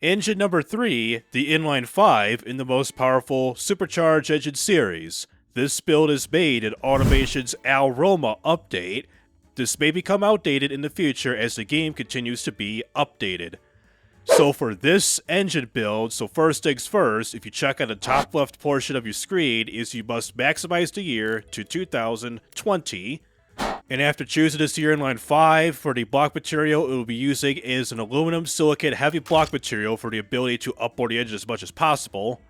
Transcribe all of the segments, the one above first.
Engine number 3, the Inline 5 in the most powerful Supercharged engine series. This build is made in Automation's Al-Rilma update. This may become outdated in the future as the game continues to be updated. So for this engine build, first things first, if you check on the top left portion of your screen, is you must maximize the year to 2020. And after choosing this year Inline 5, for the block material it will be using is an aluminum silicate heavy block material for the ability to upboard the engine as much as possible.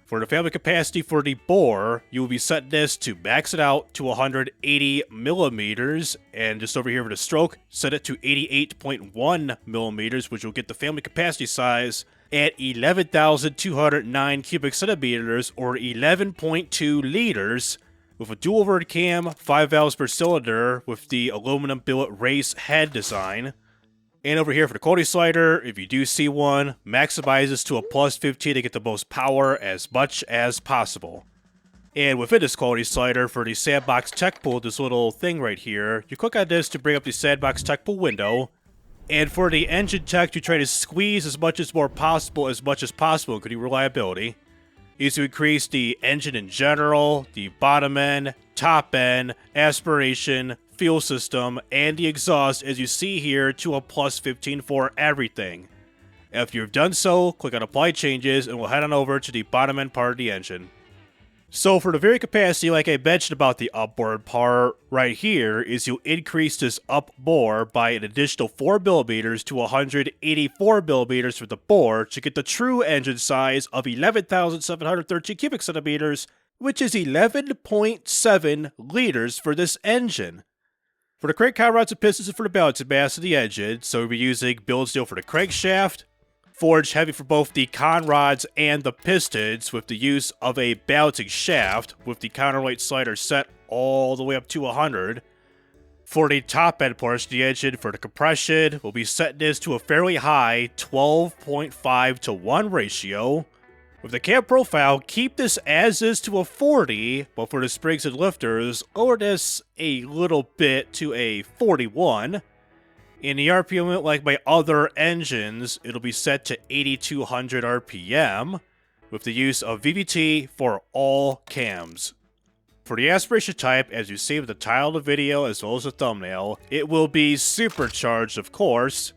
For the family capacity for the bore, you will be setting this to max it out to 180 millimeters, and just over here for the stroke, set it to 88.1 millimeters, which will get the family capacity size at 11,209 cubic centimeters, or 11.2 liters, with a dual overhead cam, 5 valves per cylinder, with the aluminum billet race head design. And over here for the quality slider, if you do see one, maximizes to a plus 15 to get the most power as much as possible. And within this quality slider, for the sandbox tech pool, this little thing right here, you click on this to bring up the sandbox tech pool window. And for the engine tech, you try to squeeze as much as possible, including reliability. Is to increase the engine in general, the bottom end, top end, aspiration, fuel system, and the exhaust, as you see here, to a plus 15 for everything. After you've done so, click on Apply Changes, and we'll head on over to the bottom end part of the engine. So for the very capacity, like I mentioned about the upboard part right here, is you'll increase this up bore by an additional 4 millimeters to 184 millimeters for the bore to get the true engine size of 11,713 cubic centimeters, which is 11.7 liters for this engine. For the crank count rods and pistons and for the balancing mass of the engine, so we'll be using billet steel for the crankshaft, forged heavy for both the con rods and the pistons with the use of a balancing shaft with the counterweight slider set all the way up to 100. For the top end portion of the engine, for the compression, we'll be setting this to a fairly high 12.5 to 1 ratio. With the cam profile, keep this as is to a 40, but for the springs and lifters, lower this a little bit to a 41. In the RPM limit, like my other engines, it'll be set to 8,200 RPM, with the use of VVT for all cams. For the aspiration type, as you see with the title of the video as well as the thumbnail, it will be supercharged, of course.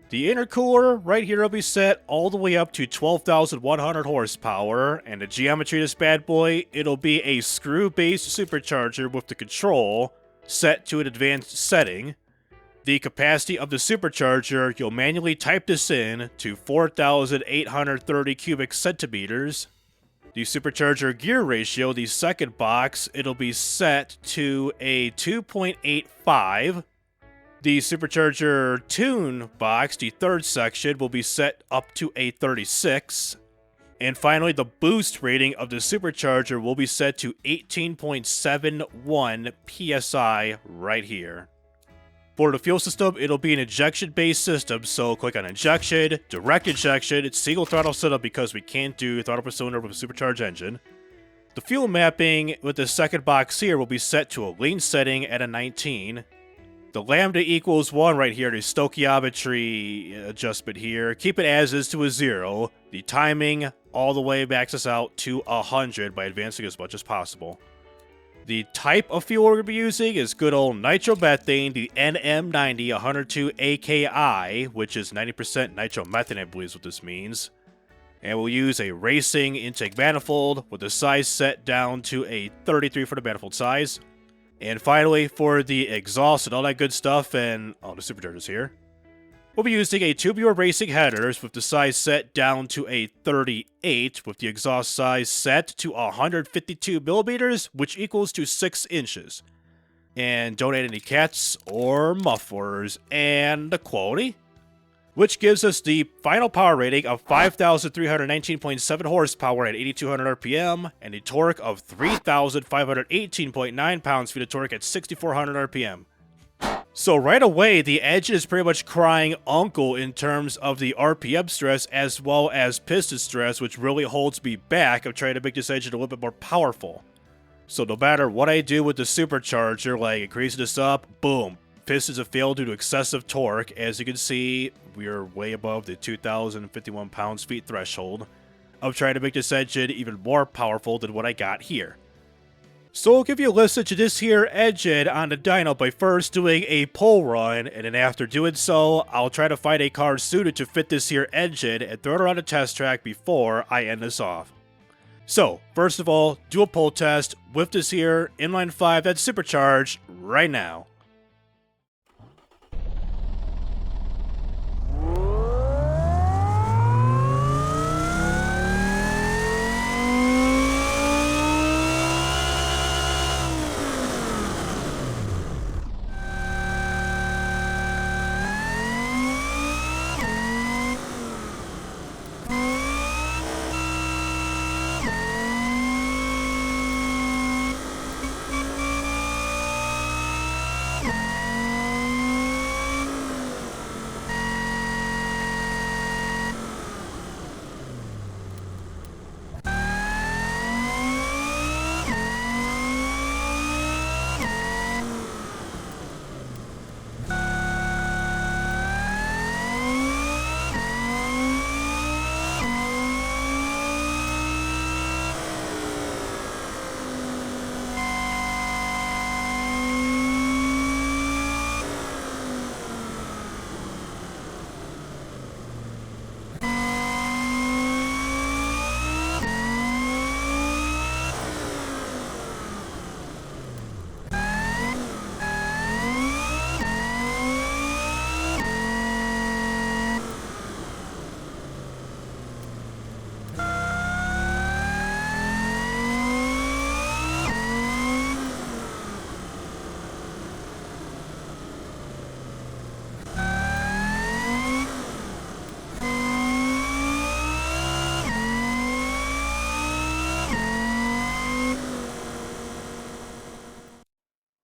The intercooler right here will be set all the way up to 12,100 horsepower, and the geometry of this bad boy, it'll be a screw-based supercharger with the control set to an advanced setting. The capacity of the supercharger, you'll manually type this in to 4,830 cubic centimeters. The supercharger gear ratio, the second box, it'll be set to a 2.85. The supercharger tune box, the third section, will be set up to a 36. And finally, the boost rating of the supercharger will be set to 18.71 PSI right here. For the fuel system, it'll be an injection-based system, so click on Injection, Direct Injection, it's single throttle setup because we can't do throttle per cylinder with a supercharged engine. The fuel mapping with the second box here will be set to a lean setting at a 19. The lambda equals 1 right here, the stoichiometry adjustment here. Keep it as is to a 0. The timing all the way maxes out to 100 by advancing as much as possible. The type of fuel we're going to be using is good old nitromethane, the NM90 102 AKI, which is 90% nitromethane, I believe is what this means. And we'll use a racing intake manifold with the size set down to a 33 for the manifold size. And finally, for the exhaust and all that good stuff, and all the superchargers here, we'll be using a tubular racing headers with the size set down to a 38, with the exhaust size set to 152 millimeters, which equals to 6 inches. And don't add any cats or mufflers, and the quality, which gives us the final power rating of 5,319.7 horsepower at 8,200 RPM, and a torque of 3,518.9 pounds-feet of torque at 6,400 RPM. So right away, the engine is pretty much crying uncle in terms of the RPM stress as well as piston stress, which really holds me back of trying to make this engine a little bit more powerful. So no matter what I do with the supercharger, like increasing this up, boom, pistons have failed due to excessive torque. As you can see, we are way above the 2,051 pounds-feet threshold. I'm trying to make this engine even more powerful than what I got here. So I'll give you a listen to this here engine on the dyno by first doing a pull run, and then after doing so, I'll try to find a car suited to fit this here engine and throw it around the test track before I end this off. So, first of all, do a pull test with this here Inline 5 that's supercharged right now.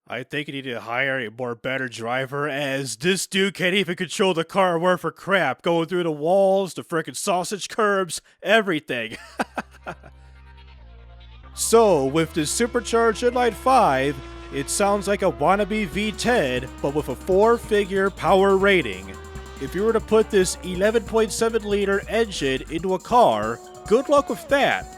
I think you need to hire a more better driver, as this dude can't even control the car worth for crap, going through the walls, the frickin' sausage curbs, everything. So, with this supercharged Inline 5, it sounds like a wannabe V10, but with a 4-figure power rating. If you were to put this 11.7 liter engine into a car, good luck with that.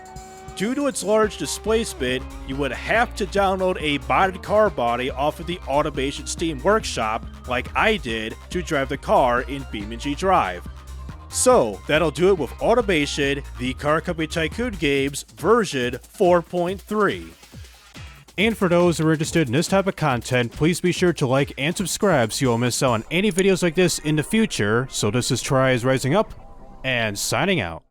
Due to its large displacement, you would have to download a modded car body off of the Automation Steam Workshop, like I did, to drive the car in BeamNG Drive. So, that'll do it with Automation, the Car Company Tycoon games, version 4.3. And for those who are interested in this type of content, please be sure to like and subscribe so you won't miss out on any videos like this in the future. So this is TRIZE Rising Up, and signing out.